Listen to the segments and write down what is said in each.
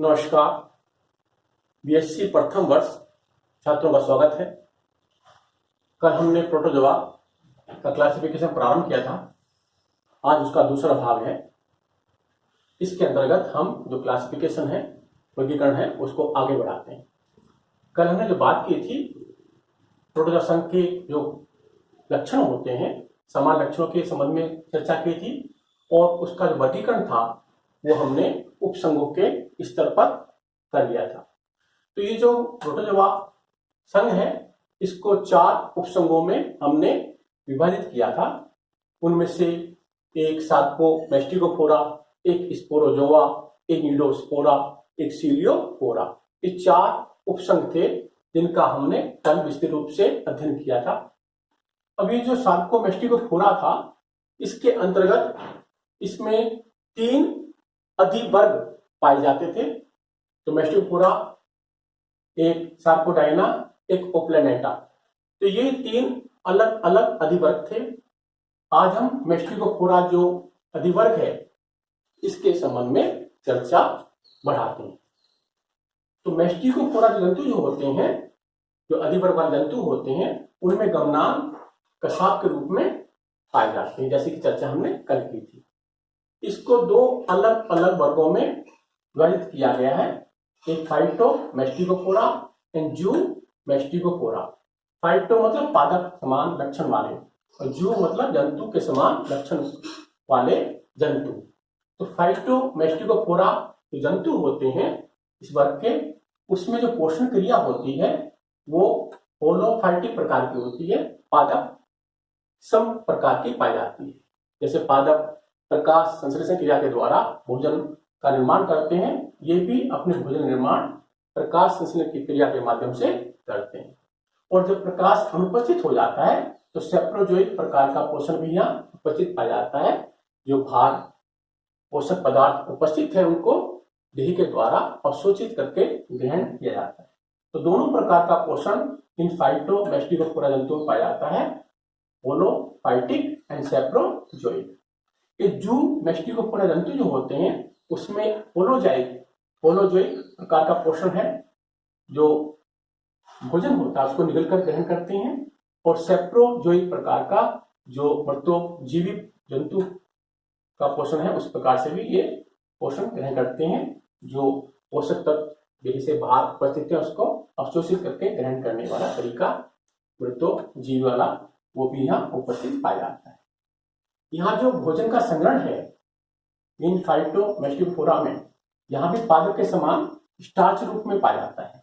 नमस्कार। बीएससी प्रथम वर्ष छात्रों का स्वागत है। कल हमने प्रोटोजोआ का क्लासिफिकेशन प्रारंभ किया था, आज उसका दूसरा भाग है। इसके अंतर्गत हम जो क्लासिफिकेशन है, वर्गीकरण है, उसको आगे बढ़ाते हैं। कल हमने जो बात की थी, प्रोटोजोआ संघ के जो लक्षण होते हैं, समान लक्षणों के संबंध में चर्चा की थी और उसका जो वर्गीकरण था वो हमने उपसंघों के स्तर पर कर लिया था। तो ये जो प्रोटोजोआ संघ है, इसको 4 उपसंघों में हमने विभाजित किया था। उनमें से एक सार्कोमेस्टिकोफोरा, एक स्पोरोजोआ, एक निडोस्पोरा, एक सीलियोफोरा। ये 4 उपसंघ थे जिनका हमने कल विस्तृत रूप से अध्ययन किया था। अब ये जो सार्कोमेस्टिकोफोरा था, इसके अंतर्गत इसमें 3 अधिवर्ग पाए जाते थे। तो मेस्टिकोफोरा, एक सार्कोडाइना, एक ओप्लैनेटा। तो ये 3 अलग अलग अधिवर्ग थे। आज हम मेस्टिकोफोरा जो अधिवर्ग है इसके संबंध में चर्चा बढ़ाते हैं। तो मेस्टिकोफोरा जो जंतु जो होते हैं, जो अधिवर्ग वाले जंतु होते हैं, उनमें गमनान कसाब के रूप में पाए जाते हैं, जैसे कि चर्चा हमने कल की थी। इसको 2 अलग अलग वर्गों में विभाजित किया गया है, एक फाइटोमेस्टिकोफोरा एंड जूमेस्टिकोफोरा। फाइटो मतलब पादप समान लक्षण वाले और जू मतलब जंतु के समान लक्षण वाले जंतु। तो फाइटोमेस्टिकोफोरा जो जंतु होते हैं इस वर्ग के, उसमें जो पोषण क्रिया होती है वो होलोफाइटिक प्रकार की होती है, पादप सम प्रकार की पाई जाती है। जैसे पादप प्रकाश संश्लेषण क्रिया के द्वारा भोजन का निर्माण करते हैं, ये भी अपने भोजन निर्माण प्रकाश संश्लेषण की क्रिया के माध्यम से करते हैं। और जब प्रकाश अनुपस्थित हो जाता है तो सेप्रोजोइक प्रकार का पोषण भी यहाँ उपस्थित पाया जाता है। जो भार पोषक पदार्थ उपस्थित है उनको देह के द्वारा अवशोषित करके ग्रहण किया जाता है। तो दोनों प्रकार का पोषण इन फाइटोमेस्टिकोफोरा जंतुओं में पाया जाता है, होलोफाइटिक एंड सेप्रोजोइक। ये जूमेस्टिकोफोरा जंतु जो होते हैं उसमें होलोजोइक प्रकार का पोषण है, जो भोजन होता है उसको निगलकर ग्रहण करते हैं। और सेप्रोजोइक प्रकार का जो मृतोजीवित जंतु का पोषण है, उस प्रकार से भी ये पोषण ग्रहण करते हैं। जो पोषक तत्व देह से बाहर उपस्थित है उसको अवशोषित करके ग्रहण करने वाला तरीका मृतोजीवी वाला वो भी यहाँ उपस्थित पाया जाता है। यहाँ जो भोजन का संग्रहण है इन फाइटोमेस्टिकोफोरा में, यहाँ भी पादप के समान स्टार्च रूप में पाया जाता है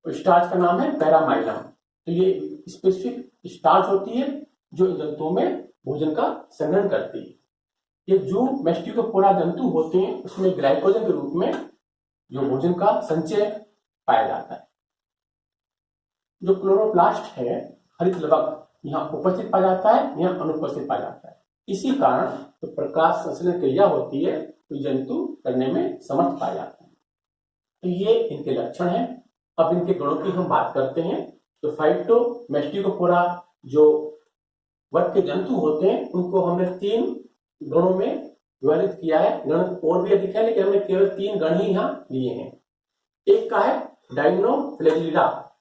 और स्टार्च का नाम है पैरामाइलम। तो ये स्पेसिफिक स्टार्च होती है जो इन जंतुओं में भोजन का संग्रहण करती है। ये जो मेस्टिकोफोरा जंतु होते हैं उसमें ग्लाइकोजन के रूप में जो भोजन का संचय पाया जाता है। जो क्लोरोप्लास्ट है, हरित लवक, यहाँ उपस्थित पाया जाता है, यहाँ अनुपस्थित पाया जाता है। इसी कारण तो प्रकाश संश्लेषण क्रिया होती है तो जंतु करने में समर्थ पाया जाता है। तो ये इनके लक्षण हैं। अब इनके गुणों की हम बात करते हैं। तो फाइटोमेस्टिकोफोरा जो वर्ग के जंतु होते हैं उनको हमने 3 गणों में विभाजित किया है। गण और भी अधिक है लेकिन हमने केवल 3 गण ही यहाँ लिए हैं। एक का है डाइनोफ्लेजिलिडा,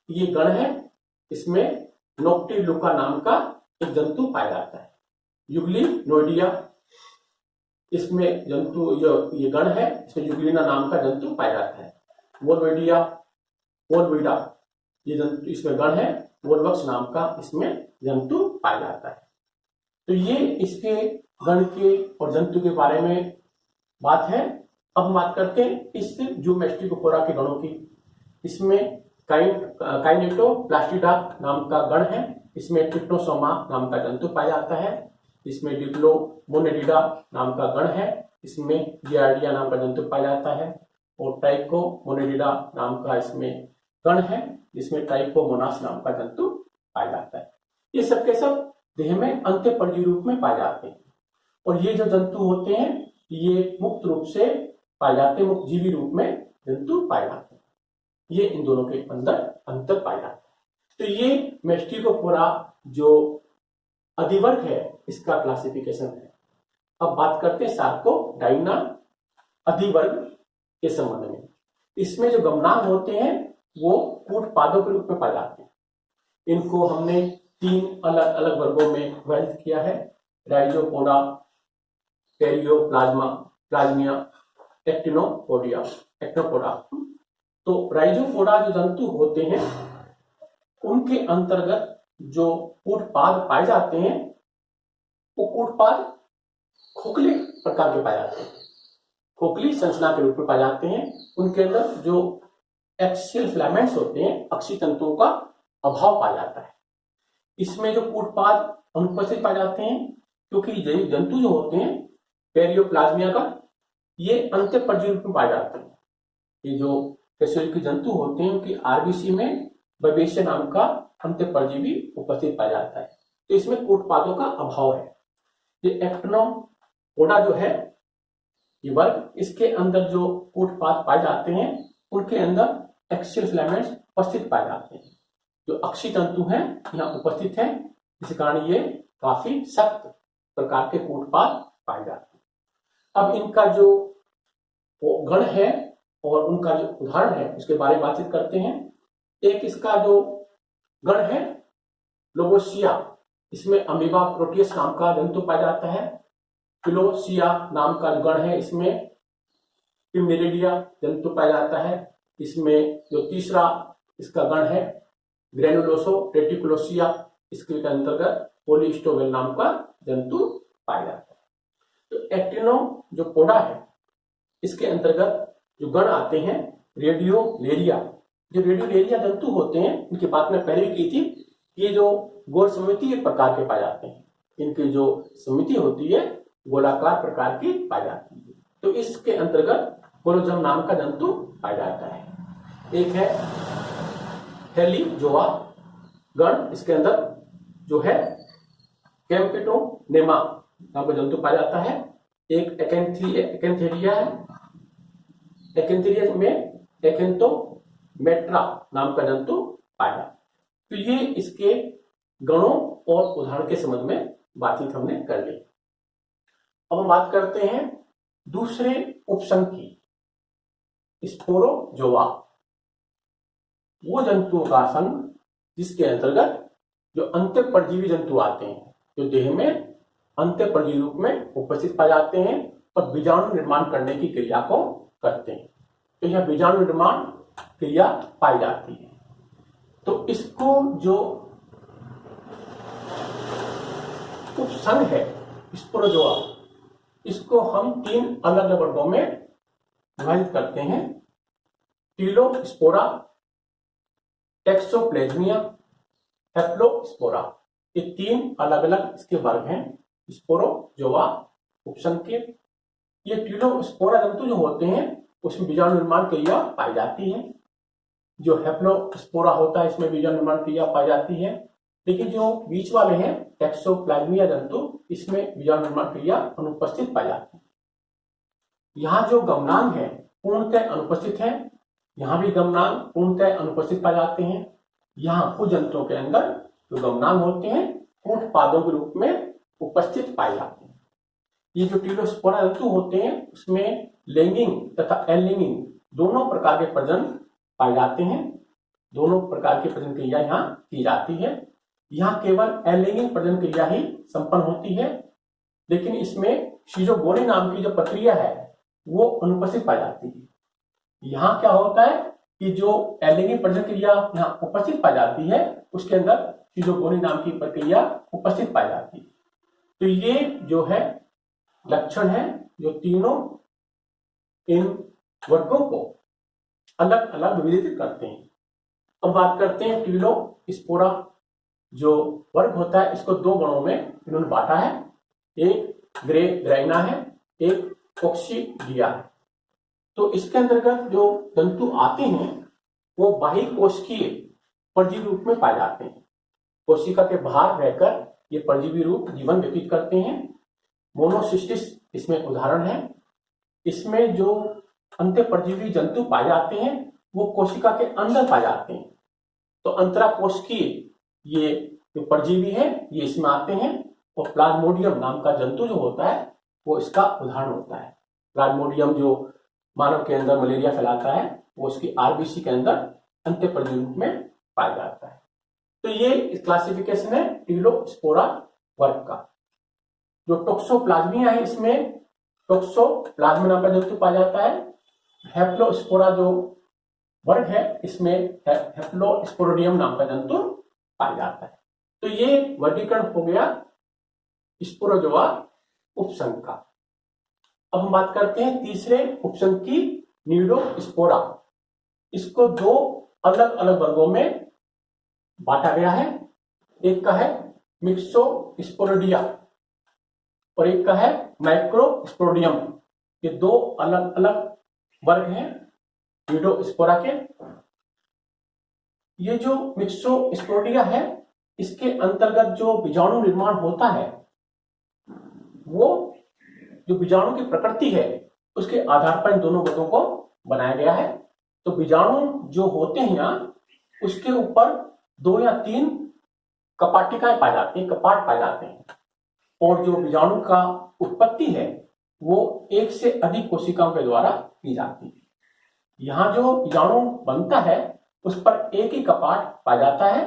ये गण है, इसमें नोक्टिलुका नाम का एक जंतु पाया जाता है। यूग्लिनोइडिया, इसमें जंतु जो ये गण है इसमें यूग्लिना नाम का जंतु पाया जाता है। वोल्विडा ये जंतु इसमें गण है, वोल्वक्स नाम का इसमें जंतु पाया जाता है। तो ये इसके गण के और जंतु के बारे में बात है। अब हम बात करते हैं इस जूमेस्टिकोफोरा के गणों की। इसमें काइनेटोप्लास्टिडा नाम का गण है, इसमें ट्रिप्नोसोमा नाम का जंतु पाया जाता है। इसमें डिप्लोमोनेडिडा नाम का गण है, इसमें गियार्डिया नाम का जंतु पाया जाता है। और ट्राइकोमोनेडिडा नाम का इसमें गण है, जिसमें ट्राइकोमोनास नाम का जंतु पाया जाता है। ये सब के सब देह में अंत्यपर्जीवी रूप में पाए जाते हैं। और ये जो जंतु होते हैं ये मुक्त रूप से पाए जाते हैं, मुक्त जीवी रूप में जंतु पाए जाते हैं। ये इन दोनों के अंदर अंतर पाया जाता है। तो ये मेस्टिकोफोरा जो अधिवर्ग है इसका क्लासिफिकेशन है। अब बात करते हैं सार्कोडाइना अधिवर्ग के संबंध में। इसमें जो गमनांग होते हैं वो कूटपादों के रूप में पाए जाते हैं। इनको हमने 3 अलग अलग वर्गों में विभाजित किया है, राइजोपोडा, प्लाज्मिया, एक्टिनोपोडा। तो राइजोपोडा जो जंतु होते हैं उनके अंतर्गत जो कूटपाद पाए जाते हैं वो कूटपाद खोखले प्रकार के पाए जाते हैं, खोखली संरचना के रूप में पाए जाते हैं। उनके अंदर जो एक्सियल फिलामेंट्स होते हैं, अक्षी तंतुओं का अभाव पाया जाता है। इसमें जो कूटपाद अनुपस्थित पाए जाते हैं क्योंकि जंतु जो होते हैं पेरियोप्लाज्मिया का, ये अंत्यपरजीवी रूप में पाए जाते हैं। ये जो के जंतु होते हैं उनकी आरबीसी में बवेशिया नाम का अंत्यपरजीवी उपस्थित पाया जाता है। तो इसमें कूटपादों का अभाव है। ये एक्टिनोपोडा जो है ये वर्ग, इसके अंदर जो कूटपाद पाए जाते हैं उनके अंदर एक्सियल फिलामेंट्स उपस्थित पाए जाते हैं। जो अक्षी तंतु हैं यहाँ उपस्थित हैं, इस कारण ये काफी सख्त प्रकार के कूटपाद पाए जाते हैं। अब इनका जो गण है और उनका जो उदाहरण है उसके बारे में बातचीत करते हैं। एक इसका जो गण है लोबोसिया, इसमें अमीबा प्रोटियस नाम का जंतु पाया जाता है। फिलोसिया नाम का गण है, इसमें पिमेरिडिया जंतु पाया जाता है। इसमें जो तीसरा इसका गण है ग्रेनुलोसो रेटिकुलोसिया, इसके अंतर्गत पोलिस्टोवेल नाम का जंतु पाया जाता है। तो एक्टिनो जो पोडा है इसके अंतर्गत जो गण आते हैं रेडियोलेरिया। जो रेडियोलेरिया जंतु होते हैं इनकी बात मैं पहले भी की थी, ये जो गोल समितीय प्रकार के पाए जाते हैं, इनकी जो समिति होती है गोलाकार प्रकार की पाई जाती है। तो इसके अंतर्गत कोलोजम नाम का जंतु पाया जाता है। एक है हेलिजोआ गण, इसके अंदर जो है कैम्पेटोनेमा नाम का जंतु पाया जाता है। एक एकेंथेरिया है, एकेंथेरिया में एकेंथोमेट्रा नाम का जंतु पाया जाता है। तो ये इसके गणों और उदाहरण के संबंध में बातचीत हमने कर ली। अब हम बात करते हैं दूसरे उपसंघ की, स्पोरोजोआ, वो जंतुओं का संघ जिसके अंतर्गत जो अंत्यपरजीवी जंतु आते हैं, जो देह में अंत्यपरजीवी रूप में उपस्थित पाए जाते हैं और बीजाणु निर्माण करने की क्रिया को करते हैं। तो यह बीजाणु निर्माण क्रिया पाई जाती है। तो इसको जो उपसंघ है स्पोरोजोआ, इसको हम 3 अलग अलग वर्गों में विभाजित करते हैं। टीलोस्पोरा, टेक्सोप्लेज्मिया, हेप्लोस्पोरा, ये 3 अलग अलग इसके वर्ग हैं स्पोरोजोआ उपसंघ के। ये टीलोस्पोरा जंतु जो होते हैं उसमें बीजाणु निर्माण क्रिया पाई जाती है। जो हेप्लोस्पोरा होता है इसमें बीजाणु निर्माण क्रिया पाई जाती है। लेकिन जो बीच वाले हैं टेक्सोप्लाज्मिया जंतु, इसमें बीजाणु निर्माण क्रिया अनुपस्थित पाई जाती है। यहाँ जो गमनांग है पूर्णतः अनुपस्थित है, यहाँ भी गमनांग पूर्णतः अनुपस्थित पाए जाते हैं। यहाँ कुछ जंतुओं के अंदर जो गमनांग होते हैं कूटपादों के रूप में उपस्थित पाए जाते हैं। ये जो टीलोस्पोरा जंतु होते हैं उसमें लैंगिंग तथा एलिंगिंग दोनों प्रकार के प्रजनन पाए जाते हैं। दोनों प्रकार की प्रजनन क्रिया यहाँ की जाती है। यहाँ केवल एलिंगिंग प्रजनन क्रिया ही संपन्न होती है, लेकिन इसमें शीजोगोनी नाम की जो प्रक्रिया है वो अनुपस्थित पाई जाती है। यहाँ क्या होता है कि जो एलिंगिंग प्रजनन क्रिया यहाँ उपस्थित पाई जाती है उसके अंदर शीजोगोनी नाम की प्रक्रिया उपस्थित पाई जाती है। तो ये जो है लक्षण है जो तीनों इन वर्गों को अलग अलग विभाजित करते हैं। अब बात करते हैं टीलोस्पोरा जो वर्ग होता है, इसको 2 गणों में इन्होंने बांटा है। एक ग्राइना है, एक कोक्सीडिया है। तो इसके अंतर्गत जो जंतु आते हैं वो बाह्यकोशिकीय परजीवी रूप में पाए जाते हैं। कोशिका के बाहर रहकर ये परजीवी रूप जीवन व्यतीत करते हैं। मोनोसिस्टिस इसमें उदाहरण है। इसमें जो अंत्यपरजीवी जंतु पाए जाते हैं वो कोशिका के अंदर पाए जाते हैं। तो अंतराकोशिकीय ये जो परजीवी है ये इसमें आते हैं। और प्लाज्मोडियम नाम का जंतु जो होता है वो इसका उदाहरण होता है। प्लाज्मोडियम जो मानव के अंदर मलेरिया फैलाता है वो उसकी आरबीसी के अंदर अंत्यपर्दी रूप में पाया जाता है। तो ये क्लासिफिकेशन है टीलोस्पोरा वर्ग का। जो टोक्सोप्लाज्मिया है इसमें टोक्सोप्लाज्मा नाम का जंतु पाया जाता है। हेप्लोस्पोरा जो वर्ग है इसमें हेप्लोस्पोरोडियम नाम का जंतु पाया जाता है। तो ये वर्गीकरण हो गया स्पोरोजोआ उपसंघ का। अब हम बात करते हैं तीसरे उपसंघ की न्यूडोस्पोरा। इसको दो अलग अलग वर्गों में बांटा गया है। एक का है मिक्सोस्पोरिडिया और एक का है माइक्रोस्पोरिडियम। ये दो अलग अलग वर्ग हैं न्यूडोस्पोरा के। ये जो मिक्सोस्पोरिडिया है इसके अंतर्गत जो बीजाणु निर्माण होता है वो जो बीजाणु की प्रकृति है उसके आधार पर इन दोनों वर्गों को बनाया गया है। तो बीजाणु जो होते हैं यहाँ उसके ऊपर 2 या 3 कपाटिकाएं पाई जाती हैं, कपाट पाए जाते हैं। और जो बीजाणु का उत्पत्ति है वो 1 से अधिक कोशिकाओं के द्वारा की जाती है। यहाँ जो बीजाणु बनता है उस पर एक ही कपाट पाया जाता है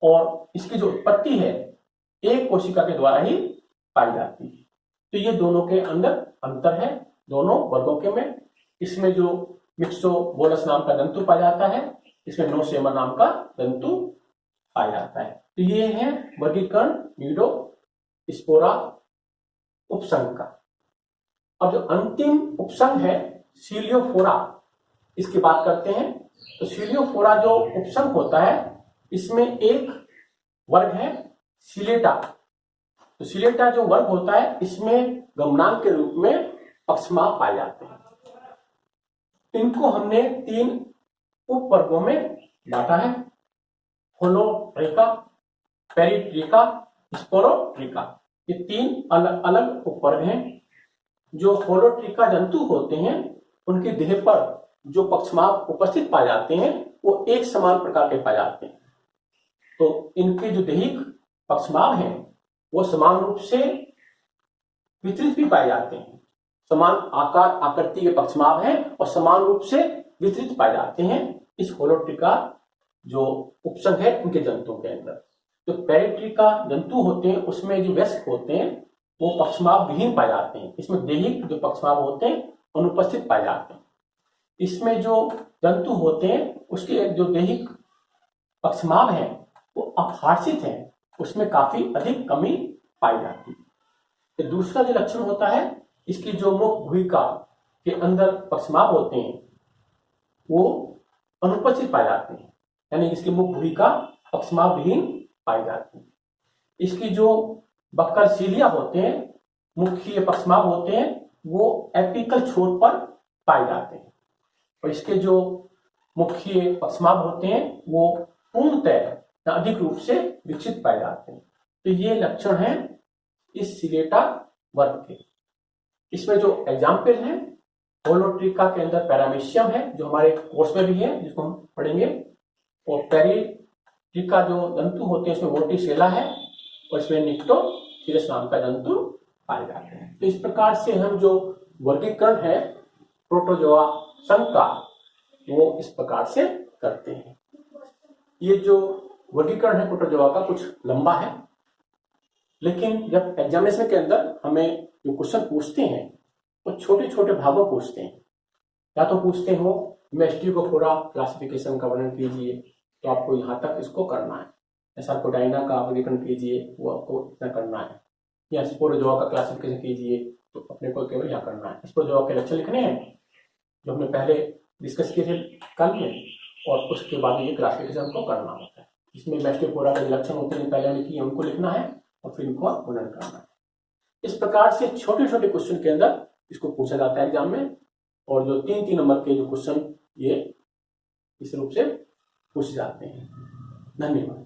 और इसकी जो उत्पत्ति है एक कोशिका के द्वारा ही पाई जाती है। तो ये दोनों के अंदर अंतर है दोनों वर्गों के में। इसमें जो मिक्सोबोलस नाम का जंतु पाया जाता है, इसमें नोसेमर नाम का जंतु पाया जाता है। तो ये है वर्गीकरण न्यूडोस्पोरा उपसंघ का। अब जो अंतिम उपसंघ है सीलियोफोरा, इसकी बात करते हैं। तो सीलियोफोरा जो उपसंघ होता है इसमें एक वर्ग है सिलेटा। तो सिलेटा जो वर्ग होता है इसमें गमनांक के रूप में पक्षमाप पाए जाते हैं। इनको हमने 3 उप वर्गों में बांटा है, होलोट्रिका, पेरिट्रिका, स्पोरोट्रिका। ये 3 अलग अलग उपवर्ग हैं। जो होलोट्रिका जंतु होते हैं उनके देह पर जो पक्षमाप उपस्थित पाए जाते हैं वो एक समान प्रकार के पाए जाते हैं। तो इनके जो दैहिक पक्षमाप हैं वो समान रूप से वितरित भी पाए जाते हैं। समान आकार आकृति के पक्षमाप हैं और समान रूप से वितरित पाए जाते हैं इस होलोट्रिका जो उपसंघ है उनके जंतुओं के अंदर। जो पेरिट्रिका जंतु होते हैं उसमें जो वयस्क होते हैं वो पक्षमाप विहीन पाए जाते हैं। इसमें दैहिक जो पक्षमाप होते हैं अनुपस्थित पाए जाते हैं। इसमें जो जंतु होते हैं उसके जो दैहिक पक्षमाप है वो अपहार्षित है, उसमें काफी अधिक कमी पाई जाती है। दूसरा जो लक्षण होता है इसकी जो मुख भूमिका के अंदर पक्षमाप होते हैं वो अनुपस्थित पाए जाते हैं, यानी इसकी मुख भूमिका पक्षमाप विहीन पाई जाती है। इसकी जो बक्कर सीलिया होते हैं, मुखीय पक्षमाप होते हैं, वो एपिकल छोर पर पाए जाते हैं और इसके जो मुखीय पक्षमाप होते हैं वो पूर्णतः अधिक रूप से विकसित पाए जाते हैं। तो ये लक्षण है इस सिलेटा वर्ग के। इसमें जो एग्जाम्पल है होलोट्रिका के अंदर पैरामीशियम है जो हमारे कोर्स में भी है जिसको हम पढ़ेंगे, और पेरिट्रिका जो जंतु होते हैं इसमें वोटिसेला है और इसमें निक्टोसिरस नाम का जंतु पाए जाते हैं। तो इस प्रकार से हम जो वर्गीकरण है प्रोटोजोआ संघ का वो इस प्रकार से करते हैं। ये जो वर्गीकरण है प्रोटोजोआ का कुछ लंबा है, लेकिन जब एग्जामिनेशन के अंदर हमें जो क्वेश्चन पूछते हैं वो छोटे छोटे भागों पूछते हैं। या तो पूछते हो मेस्टिकोफोरा क्लासिफिकेशन का वर्णन कीजिए, तो आपको यहाँ तक इसको करना है। सार्कोडाइना का वर्गीकरण कीजिए, वो आपको इतना करना है। या स्पोरोजोआ का क्लासिफिकेशन कीजिए, तो अपने को केवल यहाँ करना है। स्पोरोजोआ के लक्षण लिखने हैं जो हमने पहले डिस्कस किए थे कल में, और उसके बाद ये क्लासिफिकेशन को करना होता है। इसमें मेस्टिकोफोरा के लक्षण होते हैं पहले हमने किए उनको लिखना है और फिर इनको वर्णन करना है। इस प्रकार से छोटे छोटे क्वेश्चन के अंदर इसको पूछा जाता है एग्जाम में, और जो 3-3 नंबर के जो क्वेश्चन ये इस रूप से पूछे जाते हैं। धन्यवाद।